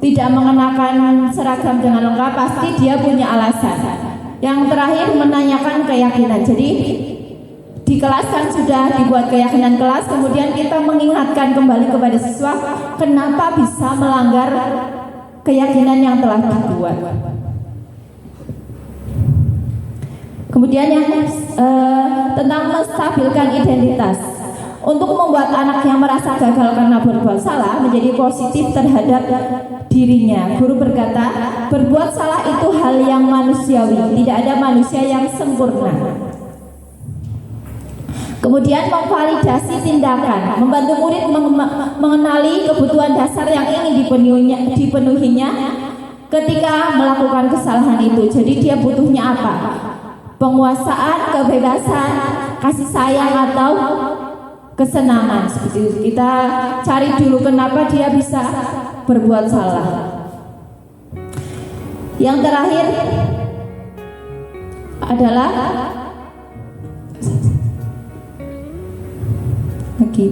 tidak mengenakan seragam dengan lengkap, pasti dia punya alasan. Yang terakhir, menanyakan keyakinan. Jadi di kelas kan sudah dibuat keyakinan kelas, kemudian kita mengingatkan kembali kepada siswa kenapa bisa melanggar keyakinan yang telah dibuat. Kemudian yang tentang menstabilkan identitas. Untuk membuat anak yang merasa gagal karena berbuat salah menjadi positif terhadap dirinya. Guru berkata, berbuat salah itu hal yang manusiawi, tidak ada manusia yang sempurna. Kemudian memvalidasi tindakan, membantu murid mengenali kebutuhan dasar yang ingin dipenuhinya ketika melakukan kesalahan itu. Jadi dia butuhnya apa? Penguasaan, kebebasan, kasih sayang, atau kesenangan. Seperti itu. Kita cari dulu kenapa dia bisa berbuat salah. Yang terakhir adalah yang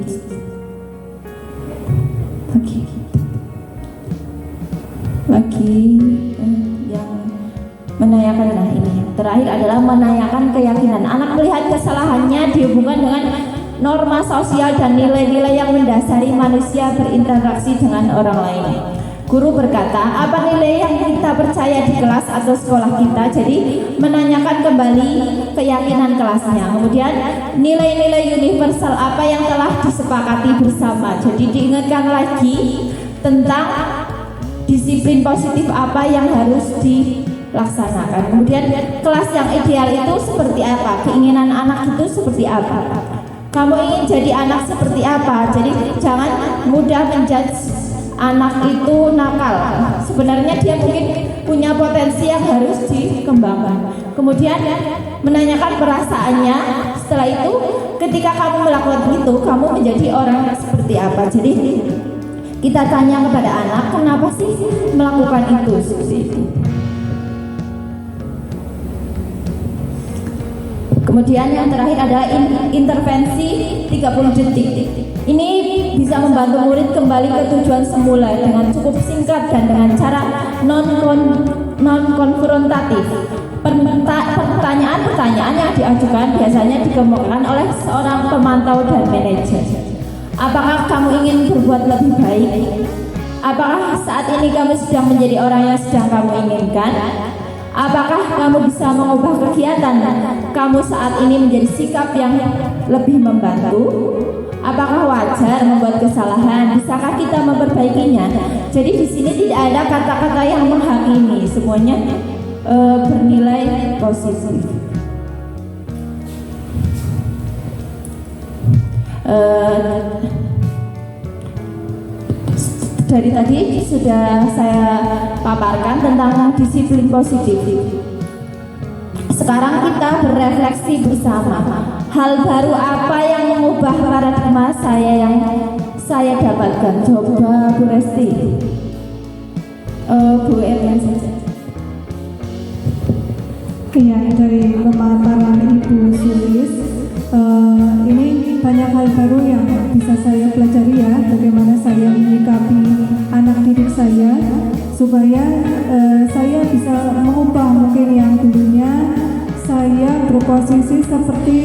menanyakan. Nah, ini terakhir adalah menanyakan keyakinan. Anak melihat kesalahannya dihubungkan dengan norma sosial dan nilai-nilai yang mendasari manusia berinteraksi dengan orang lain. Guru berkata, apa nilai yang kita percaya di kelas atau sekolah kita? Jadi menanyakan kembali keyakinan kelasnya. Kemudian nilai-nilai universal apa yang telah disepakati bersama. Jadi diingatkan lagi tentang disiplin positif apa yang harus dilaksanakan. Kemudian kelas yang ideal itu seperti apa? Keinginan anak itu seperti apa? Kamu ingin jadi anak seperti apa? Jadi jangan mudah menjudge anak itu nakal. Sebenarnya dia mungkin punya potensi yang harus dikembangkan. Kemudian menanyakan perasaannya. Setelah itu, ketika kamu melakukan itu, kamu menjadi orang seperti apa? Jadi kita tanya kepada anak, kenapa sih melakukan itu? Seperti itu. Kemudian yang terakhir adalah intervensi 30 detik. Ini bisa membantu murid kembali ke tujuan semula dengan cukup singkat dan dengan cara non-konfrontatif. Pertanyaan-pertanyaan yang diajukan biasanya dikemukakan oleh seorang pemantau dan manajer. Apakah kamu ingin berbuat lebih baik? Apakah saat ini kamu sedang menjadi orang yang sedang kamu inginkan? Apakah kamu bisa mengubah kegiatan kamu saat ini menjadi sikap yang lebih membantu? Apakah wajar membuat kesalahan? Bisakah kita memperbaikinya? Jadi di sini tidak ada kata-kata yang menghakimi, semuanya bernilai positif. Dari tadi sudah saya paparkan tentang disiplin positif. Sekarang kita berefleksi bersama. Hal baru apa yang mengubah paradigma saya yang saya dapatkan? Coba Bu Resti, Bu Erna saja. Ya, dari pemaparan Ibu Sulis, ini banyak hal baru yang bisa saya pelajari ya, bagaimana saya menyikapi anak didik saya supaya saya bisa mengubah mungkin yang dulunya saya berposisi seperti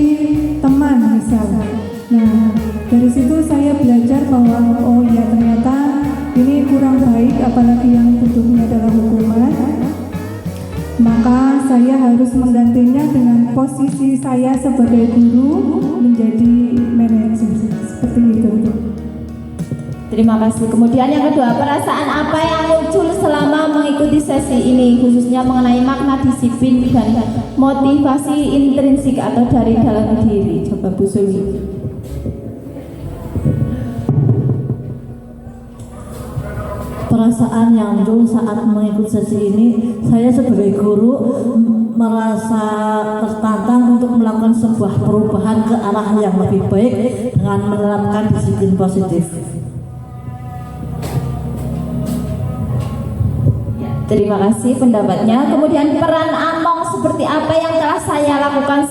teman misalnya. Nah, dari situ saya belajar bahwa oh ya ternyata ini kurang baik, apalagi yang butuhnya adalah hukuman. Maka saya harus menggantinya dengan posisi saya sebagai guru menjadi manajer, seperti itu. Terima kasih. Kemudian yang kedua, perasaan apa yang muncul selama mengikuti sesi ini, khususnya mengenai makna disiplin dan motivasi intrinsik atau dari dalam diri. Coba Bu Suli. Perasaan yang muncul saat mengikuti sesi ini, saya sebagai guru merasa tertantang untuk melakukan sebuah perubahan ke arah yang lebih baik dengan menerapkan disiplin positif. Terima kasih pendapatnya. Kemudian peran Among seperti apa yang telah saya lakukan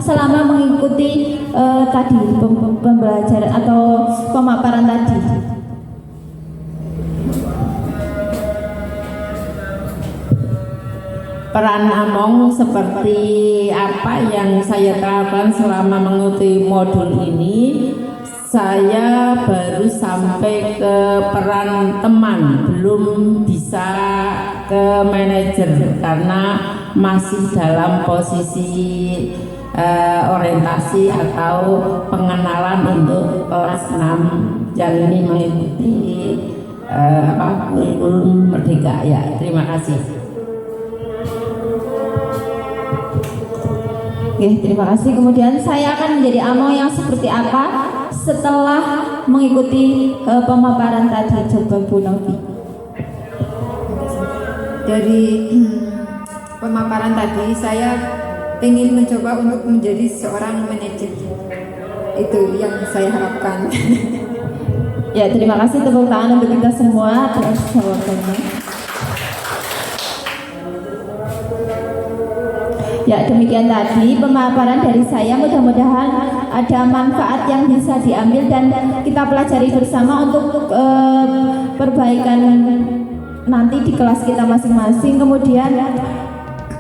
selama mengikuti tadi pembelajaran atau pemaparan tadi. Peran Among seperti apa yang saya terapkan selama mengikuti modul ini, saya baru sampai ke peran teman, belum bisa ke manajer karena masih dalam posisi orientasi atau pengenalan untuk kelas 6 yang ini mengikuti kurikulum Merdeka ya. Terima kasih. Oke, terima kasih. Kemudian saya akan menjadi Among yang seperti apa setelah mengikuti pemaparan tadi. Coba Bu Novi. Dari pemaparan tadi saya ingin mencoba untuk menjadi seorang manajer. Itu yang saya harapkan. Ya, terima kasih, tepuk tangan untuk kita semua atas jawabannya. Ya, demikian tadi pemaparan dari saya. Mudah-mudahan ada manfaat yang bisa diambil dan kita pelajari bersama untuk perbaikan nanti di kelas kita masing-masing. Kemudian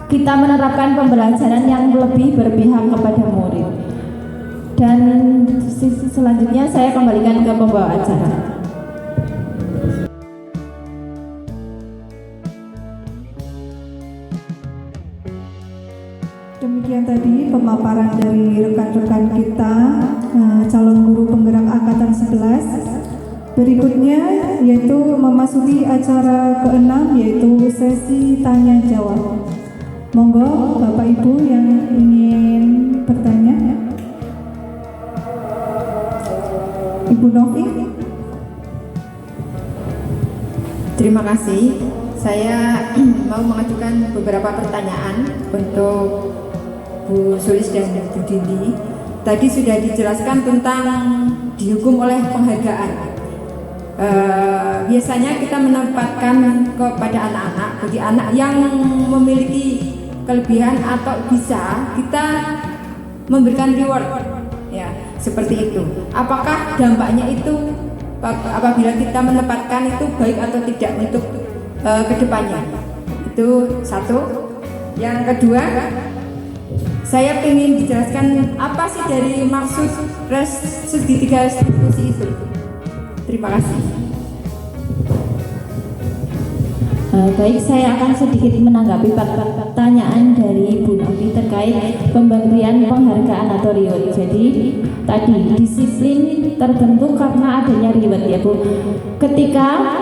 kita menerapkan pembelajaran yang lebih berpihak kepada murid. Dan selanjutnya saya kembalikan ke pembawa acara. Demikian tadi pemaparan dari rekan-rekan kita, calon guru penggerak angkatan 11. Berikutnya yaitu memasuki acara ke-6 yaitu sesi tanya jawab. Monggo Bapak Ibu yang ingin bertanya. Ibu Novi. Terima kasih. Saya mau mengajukan beberapa pertanyaan untuk Bu Sulis dan Bu Dindi. Tadi sudah dijelaskan tentang dihukum oleh penghargaan. Biasanya kita menempatkan kepada anak-anak, bagi anak yang memiliki kelebihan atau bisa kita memberikan reward, ya seperti itu. Apakah dampaknya itu apabila kita menempatkan itu baik atau tidak untuk kedepannya? Itu satu. Yang kedua, Saya ingin dijelaskan apa sih dari maksud segitiga restitusi itu. Terima kasih. Baik, saya akan sedikit menanggapi pertanyaan dari Bu Novi terkait pemberian penghargaan atau reward. Jadi tadi disiplin terbentuk karena adanya reward ya Bu. Ketika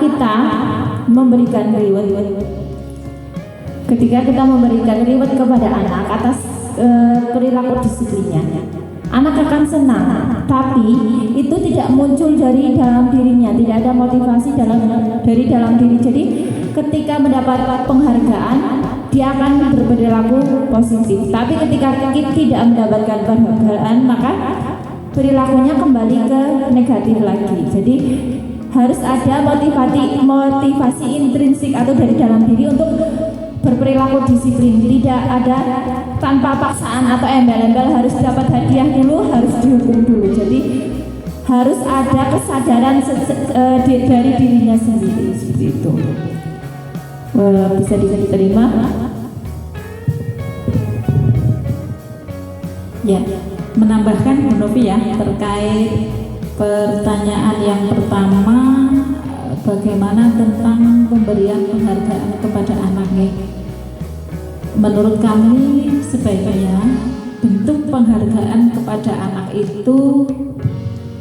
kita memberikan reward kepada anak atas perilaku disiplinnya, anak akan senang, tapi itu tidak muncul dari dalam dirinya, tidak ada motivasi dari dalam diri. Jadi ketika mendapat penghargaan, dia akan berperilaku positif. Tapi ketika kita tidak mendapatkan penghargaan, maka perilakunya kembali ke negatif lagi. Jadi harus ada motivasi intrinsik atau dari dalam diri untuk berperilaku disiplin. Tidak ada tanpa paksaan atau embel-embel harus dapat hadiah dulu, harus dihukum dulu. Jadi harus ada kesadaran dari dirinya sendiri seperti itu. Bisa diterima? Ya, menambahkan Bu Novi ya terkait pertanyaan yang pertama, bagaimana tentang pemberian penghargaan kepada anak. Menurut kami sebaiknya bentuk penghargaan kepada anak itu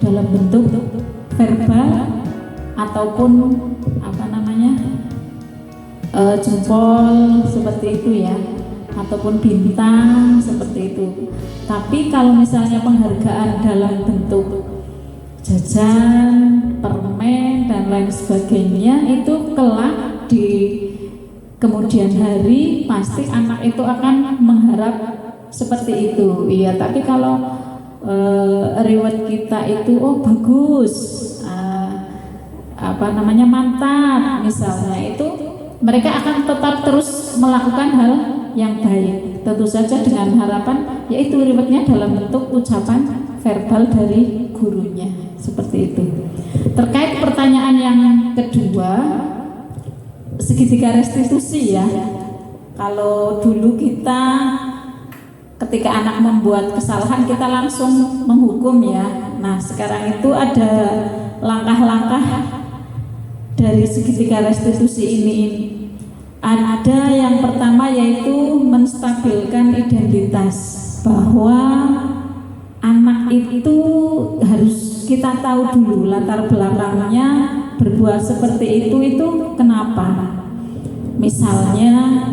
dalam bentuk verbal ataupun jempol seperti itu ya, ataupun bintang seperti itu. Tapi kalau misalnya penghargaan dalam bentuk jajan, permen dan lain sebagainya, itu kelak di kemudian hari pasti anak itu akan mengharap seperti itu. Iya, tapi kalau reward kita itu bagus, mantap misalnya, itu mereka akan tetap terus melakukan hal yang baik, tentu saja dengan harapan yaitu rewardnya dalam bentuk ucapan verbal dari gurunya, seperti itu. Terkait pertanyaan yang kedua, segitiga restitusi ya. Kalau dulu kita ketika anak membuat kesalahan kita langsung menghukum ya. Nah sekarang itu ada langkah-langkah dari segitiga restitusi ini. Ada yang pertama yaitu menstabilkan identitas, bahwa anak itu harus kita tahu dulu latar belakangnya berbuat seperti itu kenapa. Misalnya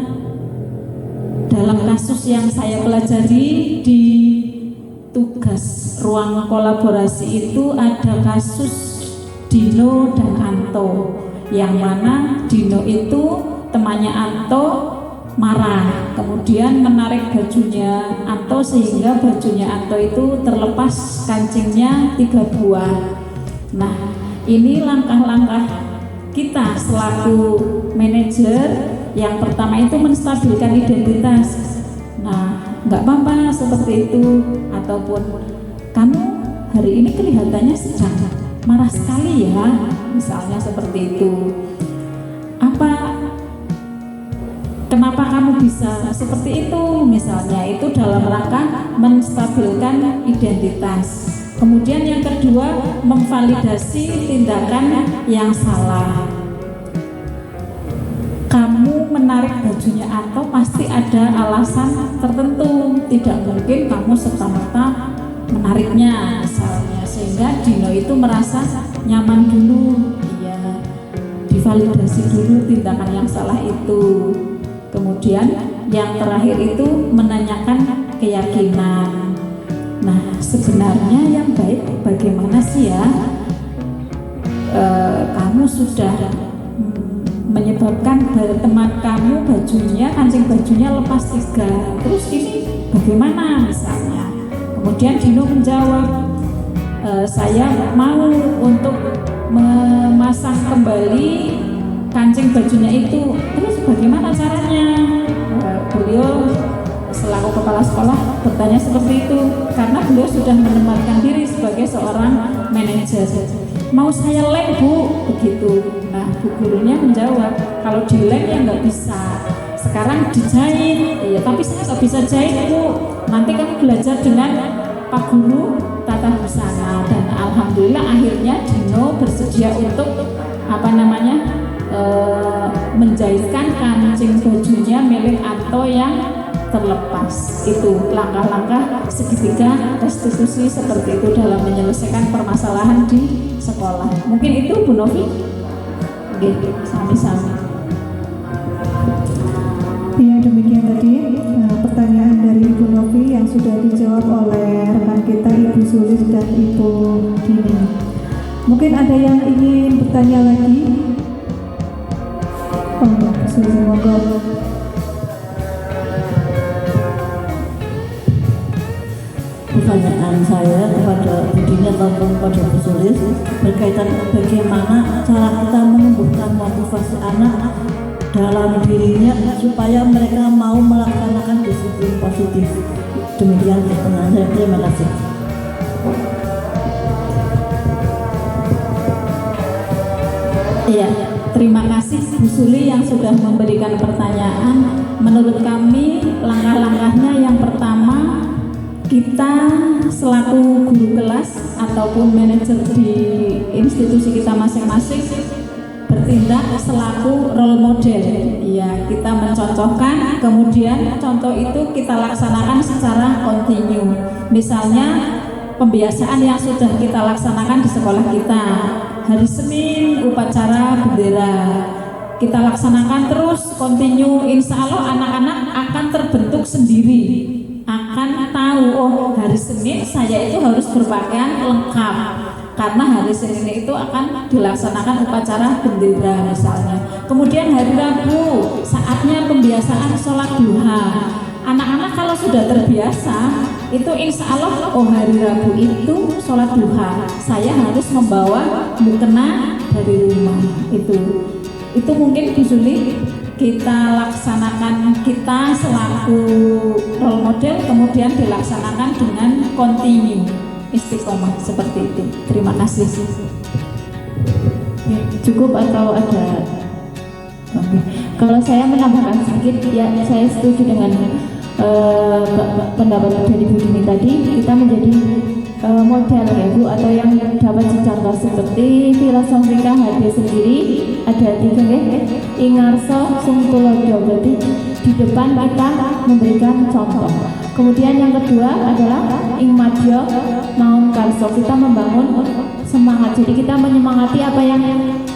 dalam kasus yang saya pelajari di tugas ruang kolaborasi itu ada kasus Dino dan Anto, yang mana Dino itu temannya Anto marah, kemudian menarik bajunya Anto sehingga bajunya Anto itu terlepas kancingnya 3 buah. Nah, ini langkah-langkah kita selaku manajer. Yang pertama itu menstabilkan identitas. Nah, nggak apa-apa seperti itu, ataupun kamu hari ini kelihatannya sedang marah sekali ya, misalnya seperti itu. Kenapa kamu bisa seperti itu? Misalnya itu dalam rangka menstabilkan identitas. Kemudian yang kedua, memvalidasi tindakan yang salah. Kamu menarik bajunya Anto pasti ada alasan tertentu, tidak mungkin kamu serta-merta menariknya misalnya, sehingga Dino itu merasa nyaman dulu, ya divalidasi dulu tindakan yang salah itu. Kemudian yang terakhir itu menanyakan keyakinan. Nah sebenarnya yang baik bagaimana sih ya, kamu sudah menyebabkan teman kamu kancing bajunya lepas 3, terus ini bagaimana misalnya. Kemudian Dino menjawab, saya mau untuk memasang kembali kancing bajunya itu, terus bagaimana caranya? Beliau selaku kepala sekolah bertanya seperti itu karena beliau sudah menempatkan diri sebagai seorang manajer. Mau saya lem Bu, begitu. Nah bu gurunya menjawab, kalau dilem ya nggak bisa, sekarang dijahit. Ya tapi saya nggak bisa jahit Bu. nanti kami belajar dengan Pak Guru tata busana, dan alhamdulillah akhirnya Dino bersedia untuk menjahitkan kancing bajunya milik Anto yang terlepas. Itu langkah-langkah segitiga restitusi seperti itu dalam menyelesaikan permasalahan di sekolah. Mungkin itu Bu Novi. Oke, sami-sami. Ya, demikian tadi pertanyaan dari Ibu Novi yang sudah dijawab oleh rekan kita Ibu Sulis dan Ibu Dini. Mungkin ada yang ingin bertanya lagi? Sulis, monggo. Pertanyaan saya kepada Bu Dini ataupun kepada Bu Sulis berkaitan bagaimana cara kita menumbuhkan motivasi anak dalam dirinya supaya mereka mau melaksanakan disiplin positif. Demikian pertanyaan saya. Terima kasih. Iya, terima kasih Bu Suli yang sudah memberikan pertanyaan. Menurut kami langkah-langkahnya yang pertama, kita selaku guru kelas ataupun manajer di institusi kita masing-masing bertindak selaku role model. Ya, kita mencontohkan, kemudian contoh itu kita laksanakan secara kontinu. Misalnya pembiasaan yang sudah kita laksanakan di sekolah kita, hari Senin upacara bendera, kita laksanakan terus kontinu. Insya Allah anak-anak akan terbentuk sendiri, akan tahu, oh hari Senin saya itu harus berpakaian lengkap karena hari Senin itu akan dilaksanakan upacara bendera misalnya. Kemudian hari Rabu saatnya pembiasaan sholat duha. Anak-anak kalau sudah terbiasa itu insya Allah, oh hari Rabu itu sholat duha, saya harus membawa mukena dari rumah. Itu mungkin Bu Suli kita laksanakan, kita selaku role model kemudian dilaksanakan dengan kontinu, istiqomah seperti itu. Terima kasih. Cukup atau ada? Oke. Kalau saya menambahkan sedikit, ya saya setuju dengan pendapat dari Bu Dini tadi. Kita menjadi model ya Bu, atau yang dapat dicontoh seperti filosofika hadi sendiri ada 3 ya, ingarso sungtulodo, berarti di depan kita memberikan contoh. Kemudian yang kedua adalah ingmadyo maun karso, kita membangun semangat. Jadi kita menyemangati apa yang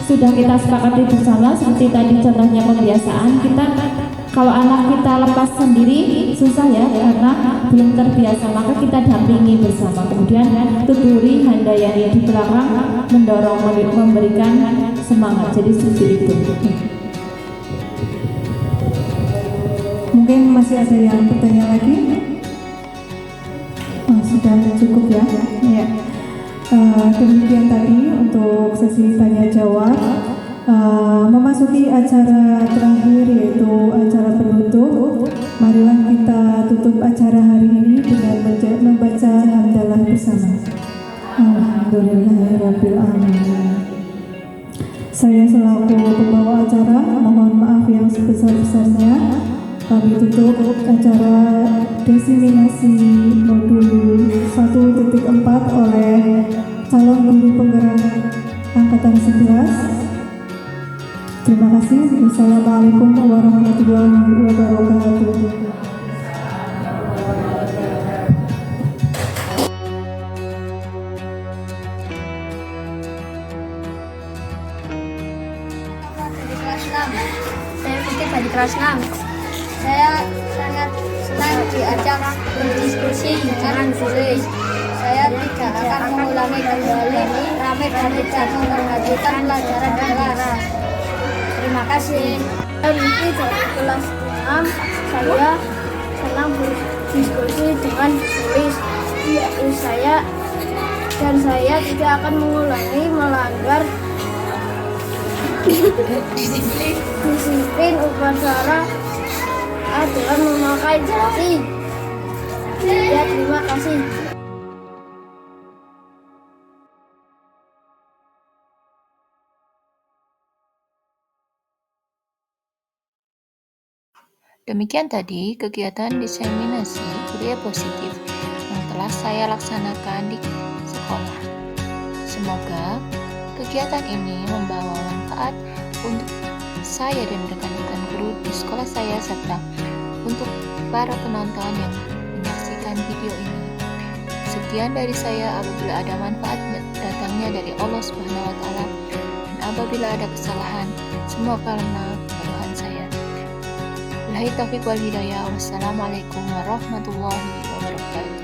sudah kita sepakati bersama, seperti tadi contohnya pembiasaan. Kita kalau anak kita lepas sendiri susah ya, karena belum terbiasa, maka kita dampingi bersama. Kemudian tuturi handayani di belakang mendorong, memberikan semangat. Jadi seperti itu. Mungkin masih ada yang bertanya lagi? Oh, sudah cukup ya. Ya. Demikian tadi untuk sesi tanya jawab. Memasuki acara terakhir yaitu acara penutup. Marilah kita tutup acara hari ini dengan membaca hamdalah bersama. Alhamdulillahirabbil alamin. Saya selaku pembawa acara mohon maaf yang sebesar-besarnya. Kami tutup acara desiminasi modul 1.4 oleh calon guru penggerak angkatan 11. Terima kasih. Wassalamualaikum warahmatullahi wabarakatuh. Saya Fikir dari kelas 6. Saya sangat senang diajak berdiskusi dengan Sulis. Saya tidak akan mengulangi kembali rame dan tidak memperhatikan pelajaran kelas. Terima kasih. Saya Rifki dari kelas 6. Saya senang berdiskusi dengan Sulis. Saya tidak akan mengulangi melanggar disiplin upacara dengan memakai jari. Ya, terima kasih. Demikian tadi kegiatan diseminasi budaya positif yang telah saya laksanakan di sekolah. Semoga kegiatan ini membawa manfaat untuk saya dan rekan-rekan guru di sekolah saya serta untuk para penonton yang menyaksikan video ini. Sekian dari saya. Apabila ada manfaat datangnya dari Allah Subhanahu wa taala, dan apabila ada kesalahan, semua karena kesalahan saya. Billahi taufiq wal hidayah. Wassalamualaikum warahmatullahi wabarakatuh.